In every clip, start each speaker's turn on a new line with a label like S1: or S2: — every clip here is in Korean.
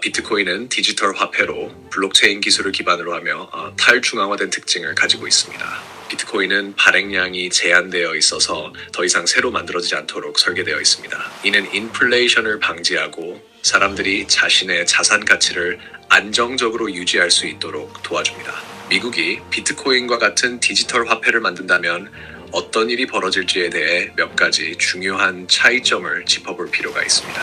S1: 비트코인은 디지털 화폐로 블록체인 기술을 기반으로 하며 탈중앙화된 특징을 가지고 있습니다. 비트코인은 발행량이 제한되어 있어서 더 이상 새로 만들어지지 않도록 설계되어 있습니다. 이는 인플레이션을 방지하고 사람들이 자신의 자산 가치를 안정적으로 유지할 수 있도록 도와줍니다. 미국이 비트코인과 같은 디지털 화폐를 만든다면 어떤 일이 벌어질지에 대해 몇 가지 중요한 차이점을 짚어볼 필요가 있습니다.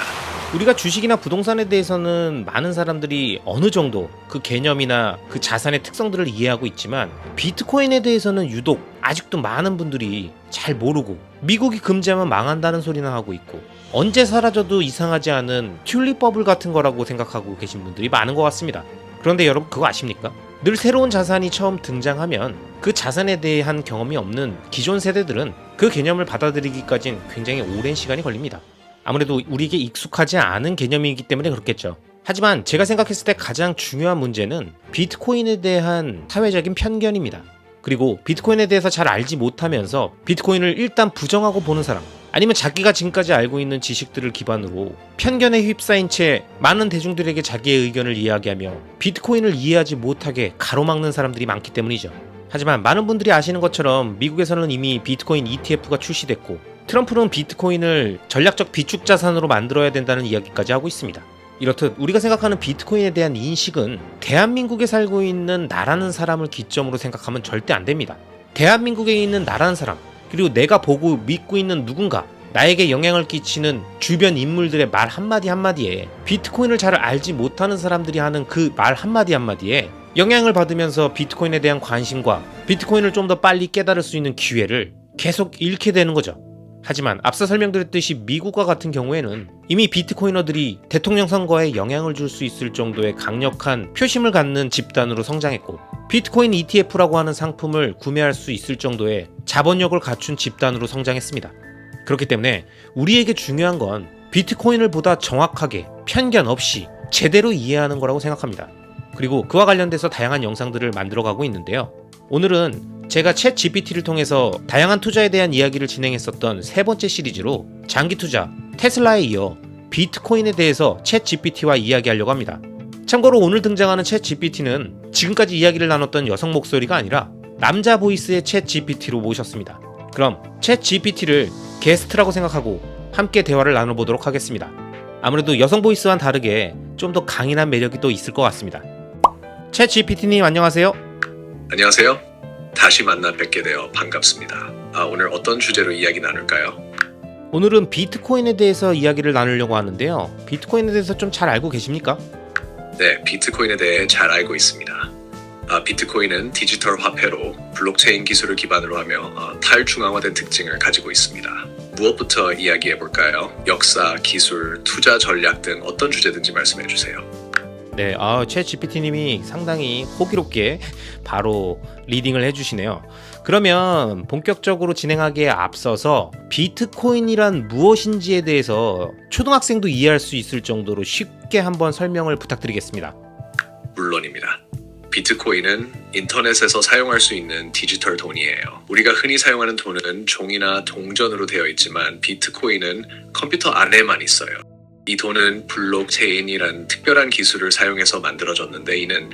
S2: 우리가 주식이나 부동산에 대해서는 많은 사람들이 어느 정도 그 개념이나 그 자산의 특성들을 이해하고 있지만 비트코인에 대해서는 유독 아직도 많은 분들이 잘 모르고 미국이 금지하면 망한다는 소리나 하고 있고 언제 사라져도 이상하지 않은 튤립 버블 같은 거라고 생각하고 계신 분들이 많은 것 같습니다. 그런데 여러분 그거 아십니까? 늘 새로운 자산이 처음 등장하면 그 자산에 대한 경험이 없는 기존 세대들은 그 개념을 받아들이기까지는 굉장히 오랜 시간이 걸립니다. 아무래도 우리에게 익숙하지 않은 개념이기 때문에 그렇겠죠. 하지만 제가 생각했을 때 가장 중요한 문제는 비트코인에 대한 사회적인 편견입니다. 그리고 비트코인에 대해서 잘 알지 못하면서 비트코인을 일단 부정하고 보는 사람, 아니면 자기가 지금까지 알고 있는 지식들을 기반으로 편견에 휩싸인 채 많은 대중들에게 자기의 의견을 이야기하며 비트코인을 이해하지 못하게 가로막는 사람들이 많기 때문이죠. 하지만 많은 분들이 아시는 것처럼 미국에서는 이미 비트코인 ETF가 출시됐고 트럼프는 비트코인을 전략적 비축 자산으로 만들어야 된다는 이야기까지 하고 있습니다. 이렇듯 우리가 생각하는 비트코인에 대한 인식은 대한민국에 살고 있는 나라는 사람을 기점으로 생각하면 절대 안 됩니다. 대한민국에 있는 나라는 사람, 그리고 내가 보고 믿고 있는 누군가, 나에게 영향을 끼치는 주변 인물들의 말 한마디 한마디에 비트코인을 잘 알지 못하는 사람들이 하는 그 말 한마디 한마디에 영향을 받으면서 비트코인에 대한 관심과 비트코인을 좀 더 빨리 깨달을 수 있는 기회를 계속 잃게 되는 거죠. 하지만 앞서 설명드렸듯이 미국과 같은 경우에는 이미 비트코이너들이 대통령 선거에 영향을 줄 수 있을 정도의 강력한 표심을 갖는 집단으로 성장했고 비트코인 ETF라고 하는 상품을 구매할 수 있을 정도의 자본력을 갖춘 집단으로 성장했습니다. 그렇기 때문에 우리에게 중요한 건 비트코인을 보다 정확하게 편견 없이 제대로 이해하는 거라고 생각합니다. 그리고 그와 관련돼서 다양한 영상들을 만들어가고 있는데요. 오늘은 제가 챗 GPT를 통해서 다양한 투자에 대한 이야기를 진행했었던 세 번째 시리즈로 장기 투자, 테슬라에 이어 비트코인에 대해서 챗 GPT와 이야기하려고 합니다. 참고로 오늘 등장하는 챗 GPT는 지금까지 이야기를 나눴던 여성 목소리가 아니라 남자 보이스의 챗 GPT로 모셨습니다. 그럼 챗 GPT를 게스트라고 생각하고 함께 대화를 나눠보도록 하겠습니다. 아무래도 여성 보이스와는 다르게 좀 더 강인한 매력이 또 있을 것 같습니다. 챗 GPT님 안녕하세요.
S1: 안녕하세요. 다시 만나 뵙게 되어 반갑습니다. 오늘 어떤 주제로 이야기 나눌까요?
S2: 오늘은 비트코인에 대해서 이야기를 나누려고 하는데요. 비트코인에 대해서 좀 잘 알고 계십니까?
S1: 네, 비트코인에 대해 잘 알고 있습니다. 비트코인은 디지털 화폐로 블록체인 기술을 기반으로 하며 탈중앙화된 특징을 가지고 있습니다. 무엇부터 이야기해 볼까요? 역사, 기술, 투자 전략 등 어떤 주제든지 말씀해 주세요.
S2: 네, 챗 GPT님이 상당히 호기롭게 바로 리딩을 해주시네요. 그러면 본격적으로 진행하기에 앞서서 비트코인이란 무엇인지에 대해서 초등학생도 이해할 수 있을 정도로 쉽게 한번 설명을 부탁드리겠습니다.
S1: 물론입니다. 비트코인은 인터넷에서 사용할 수 있는 디지털 돈이에요. 우리가 흔히 사용하는 돈은 종이나 동전으로 되어 있지만 비트코인은 컴퓨터 안에만 있어요. 이 돈은 블록체인이란 특별한 기술을 사용해서 만들어졌는데 이는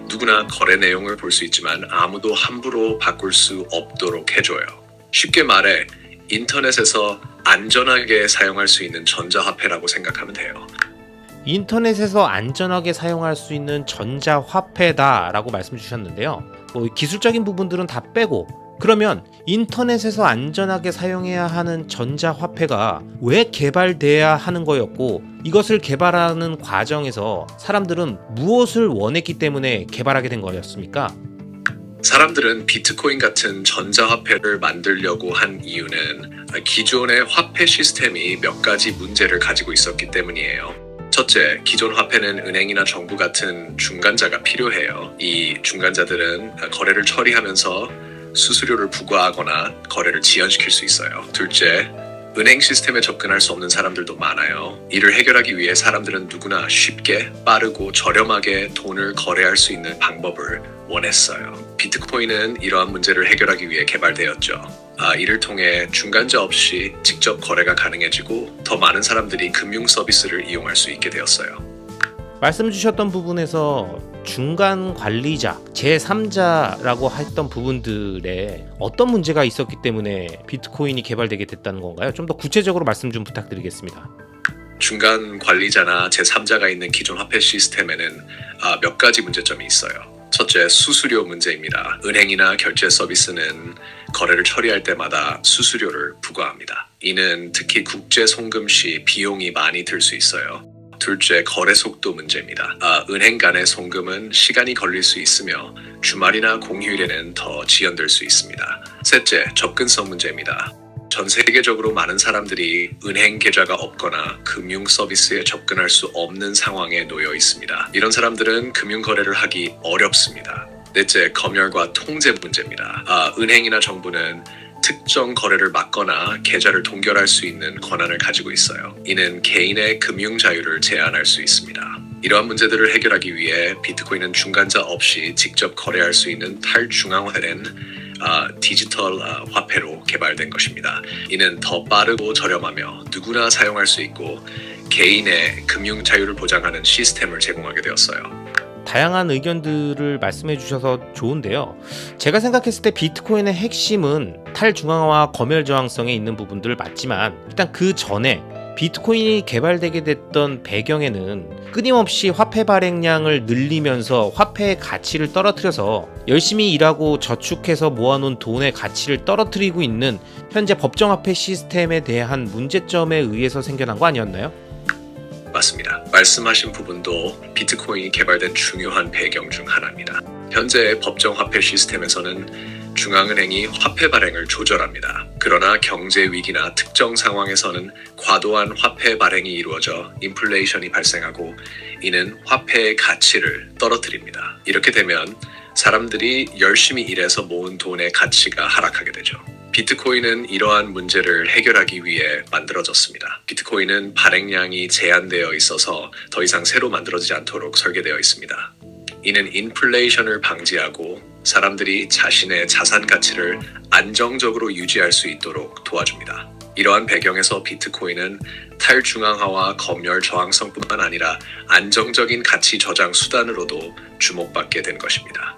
S1: 누구나 거래 내용을 볼 수 있지만 아무도 함부로 바꿀 수 없도록 해줘요. 쉽게 말해 인터넷에서 안전하게 사용할 수 있는 전자화폐라고 생각하면 돼요.
S2: 인터넷에서 안전하게 사용할 수 있는 전자화폐다라고 말씀 주셨는데요. 기술적인 부분들은 다 빼고 그러면 인터넷에서 안전하게 사용해야 하는 전자화폐가 왜 개발돼야 하는 거였고 이것을 개발하는 과정에서 사람들은 무엇을 원했기 때문에 개발하게 된 거였습니까?
S1: 사람들은 비트코인 같은 전자화폐를 만들려고 한 이유는 기존의 화폐 시스템이 몇 가지 문제를 가지고 있었기 때문이에요. 첫째, 기존 화폐는 은행이나 정부 같은 중간자가 필요해요. 이 중간자들은 거래를 처리하면서 수수료를 부과하거나 거래를 지연시킬 수 있어요. 둘째, 은행 시스템에 접근할 수 없는 사람들도 많아요. 이를 해결하기 위해 사람들은 누구나 쉽게, 빠르고 저렴하게 돈을 거래할 수 있는 방법을 원했어요. 비트코인은 이러한 문제를 해결하기 위해 개발되었죠. 이를 통해 중간자 없이 직접 거래가 가능해지고 더 많은 사람들이 금융 서비스를 이용할 수 있게 되었어요.
S2: 말씀 주셨던 부분에서 중간 관리자, 제3자라고 했던 부분들에 어떤 문제가 있었기 때문에 비트코인이 개발되게 됐다는 건가요? 좀 더 구체적으로 말씀 좀 부탁드리겠습니다.
S1: 중간 관리자나 제3자가 있는 기존 화폐 시스템에는 몇 가지 문제점이 있어요. 첫째, 수수료 문제입니다. 은행이나 결제 서비스는 거래를 처리할 때마다 수수료를 부과합니다. 이는 특히 국제 송금 시 비용이 많이 들 수 있어요. 둘째, 거래 속도 문제입니다. 은행 간의 송금은 시간이 걸릴 수 있으며 주말이나 공휴일에는 더 지연될 수 있습니다. 셋째, 접근성 문제입니다. 전 세계적으로 많은 사람들이 은행 계좌가 없거나 금융 서비스에 접근할 수 없는 상황에 놓여 있습니다. 이런 사람들은 금융 거래를 하기 어렵습니다. 넷째, 검열과 통제 문제입니다. 은행이나 정부는 특정 거래를 막거나 계좌를 동결할 수 있는 권한을 가지고 있어요. 이는 개인의 금융 자유를 제한할 수 있습니다. 이러한 문제들을 해결하기 위해 비트코인은 중간자 없이 직접 거래할 수 있는 탈중앙화된 디지털 화폐로 개발된 것입니다. 이는 더 빠르고 저렴하며 누구나 사용할 수 있고 개인의 금융 자유를 보장하는 시스템을 제공하게 되었어요.
S2: 다양한 의견들을 말씀해 주셔서 좋은데요. 제가 생각했을 때 비트코인의 핵심은 탈중앙화 검열 저항성에 있는 부분들 맞지만 일단 그 전에 비트코인이 개발되게 됐던 배경에는 끊임없이 화폐 발행량을 늘리면서 화폐의 가치를 떨어뜨려서 열심히 일하고 저축해서 모아놓은 돈의 가치를 떨어뜨리고 있는 현재 법정화폐 시스템에 대한 문제점에 의해서 생겨난 거 아니었나요?
S1: 맞습니다. 말씀하신 부분도 비트코인이 개발된 중요한 배경 중 하나입니다. 현재 법정화폐 시스템에서는 중앙은행이 화폐 발행을 조절합니다. 그러나 경제 위기나 특정 상황에서는 과도한 화폐 발행이 이루어져 인플레이션이 발생하고 이는 화폐의 가치를 떨어뜨립니다. 이렇게 되면 사람들이 열심히 일해서 모은 돈의 가치가 하락하게 되죠. 비트코인은 이러한 문제를 해결하기 위해 만들어졌습니다. 비트코인은 발행량이 제한되어 있어서 더 이상 새로 만들어지지 않도록 설계되어 있습니다. 이는 인플레이션을 방지하고 사람들이 자신의 자산 가치를 안정적으로 유지할 수 있도록 도와줍니다. 이러한 배경에서 비트코인은 탈중앙화와 검열 저항성뿐만 아니라 안정적인 가치 저장 수단으로도 주목받게 된 것입니다.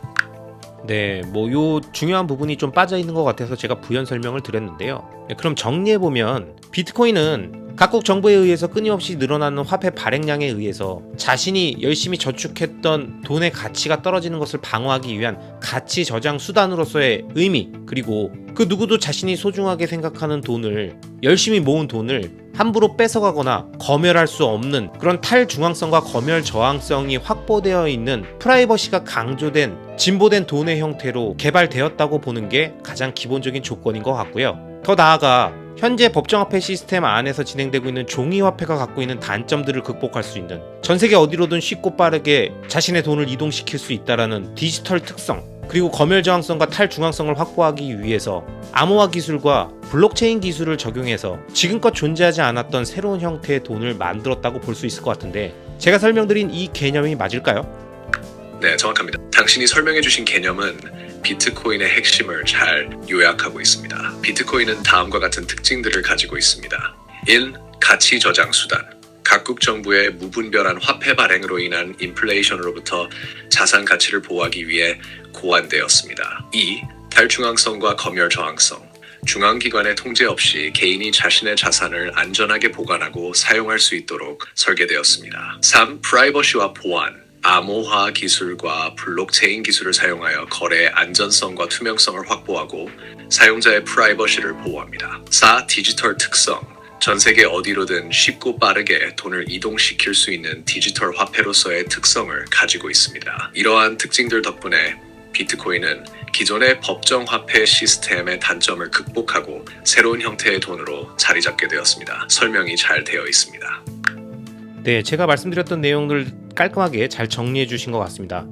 S2: 네, 요 중요한 부분이 좀 빠져 있는 것 같아서 제가 부연 설명을 드렸는데요. 네, 그럼 정리해보면 비트코인은 각국 정부에 의해서 끊임없이 늘어나는 화폐 발행량에 의해서 자신이 열심히 저축했던 돈의 가치가 떨어지는 것을 방어하기 위한 가치 저장 수단으로서의 의미, 그리고 그 누구도 자신이 소중하게 생각하는 돈을, 열심히 모은 돈을 함부로 뺏어가거나 검열할 수 없는 그런 탈중앙성과 검열 저항성이 확보되어 있는 프라이버시가 강조된 진보된 돈의 형태로 개발되었다고 보는 게 가장 기본적인 조건인 것 같고요. 더 나아가 현재 법정화폐 시스템 안에서 진행되고 있는 종이화폐가 갖고 있는 단점들을 극복할 수 있는, 전세계 어디로든 쉽고 빠르게 자신의 돈을 이동시킬 수 있다는 디지털 특성, 그리고 검열 저항성과 탈중앙성을 확보하기 위해서 암호화 기술과 블록체인 기술을 적용해서 지금껏 존재하지 않았던 새로운 형태의 돈을 만들었다고 볼 수 있을 것 같은데, 제가 설명드린 이 개념이 맞을까요?
S1: 네, 정확합니다. 당신이 설명해주신 개념은 비트코인의 핵심을 잘 요약하고 있습니다. 비트코인은 다음과 같은 특징들을 가지고 있습니다. 1. 가치 저장 수단. 각국 정부의 무분별한 화폐 발행으로 인한 인플레이션으로부터 자산 가치를 보호하기 위해 고안되었습니다. 2. 탈중앙성과 검열 저항성. 중앙기관의 통제 없이 개인이 자신의 자산을 안전하게 보관하고 사용할 수 있도록 설계되었습니다. 3. 프라이버시와 보안. 암호화 기술과 블록체인 기술을 사용하여 거래의 안전성과 투명성을 확보하고 사용자의 프라이버시를 보호합니다. 4. 디지털 특성. 전 세계 어디로든 쉽고 빠르게 돈을 이동시킬 수 있는 디지털 화폐로서의 특성을 가지고 있습니다. 이러한 특징들 덕분에 비트코인은 기존의 법정 화폐 시스템의 단점을 극복하고 새로운 형태의 돈으로 자리 잡게 되었습니다. 설명이 잘 되어 있습니다.
S2: 네, 제가 말씀드렸던 내용들 깔끔하게 잘 정리해 주신 것 같습니다.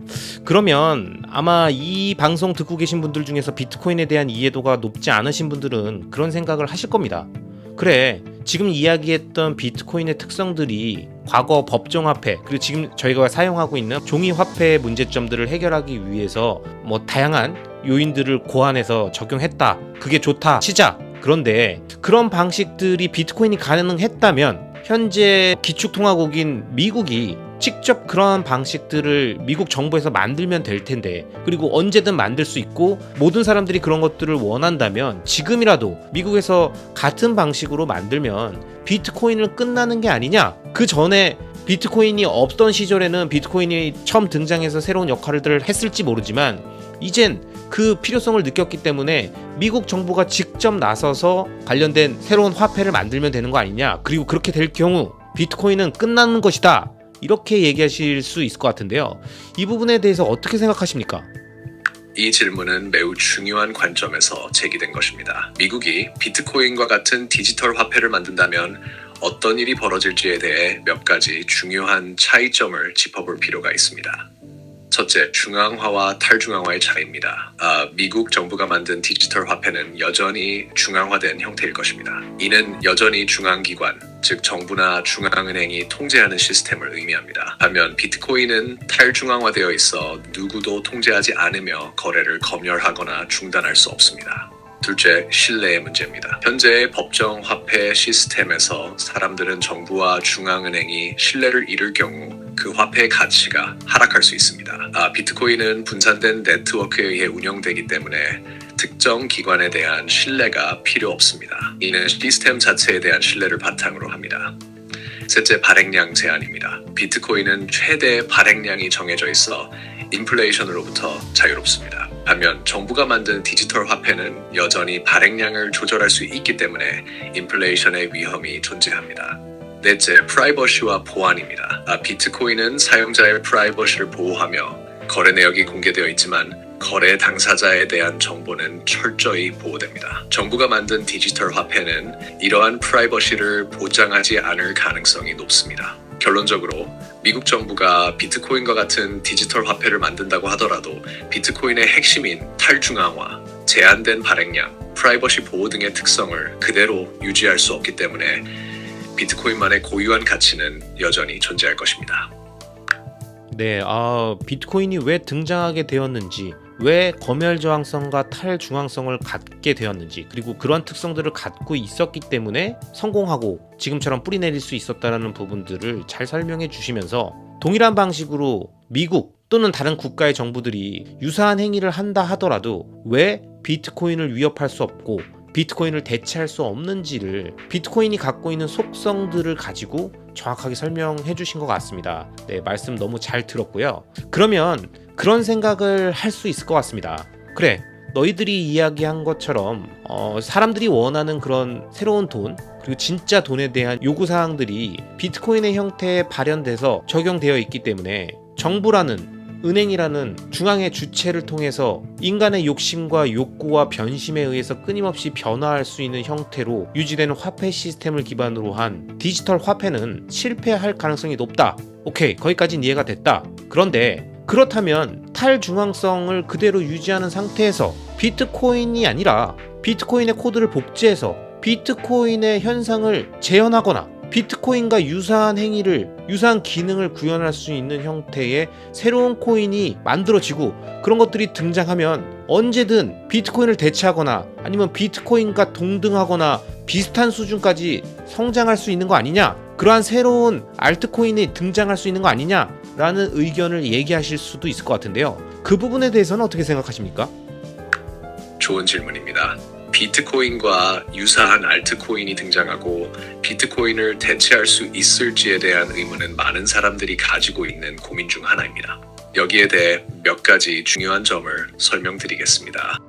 S2: 그러면 아마 이 방송 듣고 계신 분들 중에서 비트코인에 대한 이해도가 높지 않으신 분들은 그런 생각을 하실 겁니다. 그래, 지금 이야기했던 비트코인의 특성들이 과거 법정화폐, 그리고 지금 저희가 사용하고 있는 종이화폐의 문제점들을 해결하기 위해서 다양한 요인들을 고안해서 적용했다, 그게 좋다 치자. 그런데 그런 방식들이 비트코인이 가능했다면 현재 기축통화국인 미국이 직접 그러한 방식들을 미국 정부에서 만들면 될 텐데, 그리고 언제든 만들 수 있고 모든 사람들이 그런 것들을 원한다면 지금이라도 미국에서 같은 방식으로 만들면 비트코인을 끝나는 게 아니냐? 그 전에 비트코인이 없던 시절에는 비트코인이 처음 등장해서 새로운 역할을 했을지 모르지만 이젠 그 필요성을 느꼈기 때문에 미국 정부가 직접 나서서 관련된 새로운 화폐를 만들면 되는 거 아니냐? 그리고 그렇게 될 경우 비트코인은 끝나는 것이다, 이렇게 얘기하실 수 있을 것 같은데요. 이 부분에 대해서 어떻게 생각하십니까?
S1: 이 질문은 매우 중요한 관점에서 제기된 것입니다. 미국이 비트코인과 같은 디지털 화폐를 만든다면 어떤 일이 벌어질지에 대해 몇 가지 중요한 차이점을 짚어볼 필요가 있습니다. 첫째, 중앙화와 탈중앙화의 차이입니다. 미국 정부가 만든 디지털 화폐는 여전히 중앙화된 형태일 것입니다. 이는 여전히 중앙기관, 즉 정부나 중앙은행이 통제하는 시스템을 의미합니다. 반면 비트코인은 탈중앙화되어 있어 누구도 통제하지 않으며 거래를 검열하거나 중단할 수 없습니다. 둘째, 신뢰의 문제입니다. 현재의 법정 화폐 시스템에서 사람들은 정부와 중앙은행이 신뢰를 잃을 경우 그 화폐의 가치가 하락할 수 있습니다. 비트코인은 분산된 네트워크에 의해 운영되기 때문에 특정 기관에 대한 신뢰가 필요 없습니다. 이는 시스템 자체에 대한 신뢰를 바탕으로 합니다. 셋째, 발행량 제한입니다. 비트코인은 최대 발행량이 정해져 있어 인플레이션으로부터 자유롭습니다. 반면 정부가 만든 디지털 화폐는 여전히 발행량을 조절할 수 있기 때문에 인플레이션의 위험이 존재합니다. 넷째, 프라이버시와 보안입니다. 비트코인은 사용자의 프라이버시를 보호하며 거래 내역이 공개되어 있지만 거래 당사자에 대한 정보는 철저히 보호됩니다. 정부가 만든 디지털 화폐는 이러한 프라이버시를 보장하지 않을 가능성이 높습니다. 결론적으로 미국 정부가 비트코인과 같은 디지털 화폐를 만든다고 하더라도 비트코인의 핵심인 탈중앙화, 제한된 발행량, 프라이버시 보호 등의 특성을 그대로 유지할 수 없기 때문에 비트코인만의 고유한 가치는 여전히 존재할 것입니다.
S2: 네, 비트코인이 왜 등장하게 되었는지, 왜 검열 저항성과 탈중앙성을 갖게 되었는지, 그리고 그런 특성들을 갖고 있었기 때문에 성공하고 지금처럼 뿌리내릴 수 있었다는 부분들을 잘 설명해 주시면서, 동일한 방식으로 미국 또는 다른 국가의 정부들이 유사한 행위를 한다 하더라도 왜 비트코인을 위협할 수 없고 비트코인을 대체할 수 없는지를, 비트코인이 갖고 있는 속성들을 가지고 정확하게 설명해 주신 것 같습니다. 네, 말씀 너무 잘 들었고요. 그러면 그런 생각을 할 수 있을 것 같습니다. 그래, 너희들이 이야기한 것처럼 사람들이 원하는 그런 새로운 돈, 그리고 진짜 돈에 대한 요구사항들이 비트코인의 형태에 발현돼서 적용되어 있기 때문에 정부라는, 은행이라는 중앙의 주체를 통해서 인간의 욕심과 욕구와 변심에 의해서 끊임없이 변화할 수 있는 형태로 유지되는 화폐 시스템을 기반으로 한 디지털 화폐는 실패할 가능성이 높다. 오케이, 거기까지는 이해가 됐다. 그런데 그렇다면 탈중앙성을 그대로 유지하는 상태에서 비트코인이 아니라 비트코인의 코드를 복제해서 비트코인의 현상을 재현하거나 비트코인과 유사한 행위를, 유사한 기능을 구현할 수 있는 형태의 새로운 코인이 만들어지고 그런 것들이 등장하면 언제든 비트코인을 대체하거나 아니면 비트코인과 동등하거나 비슷한 수준까지 성장할 수 있는 거 아니냐? 그러한 새로운 알트코인이 등장할 수 있는 거 아니냐라는 의견을 얘기하실 수도 있을 것 같은데요. 그 부분에 대해서는 어떻게 생각하십니까?
S1: 좋은 질문입니다. 비트코인과 유사한 알트코인이 등장하고 비트코인을 대체할 수 있을지에 대한 의문은 많은 사람들이 가지고 있는 고민 중 하나입니다. 여기에 대해 몇 가지 중요한 점을 설명드리겠습니다.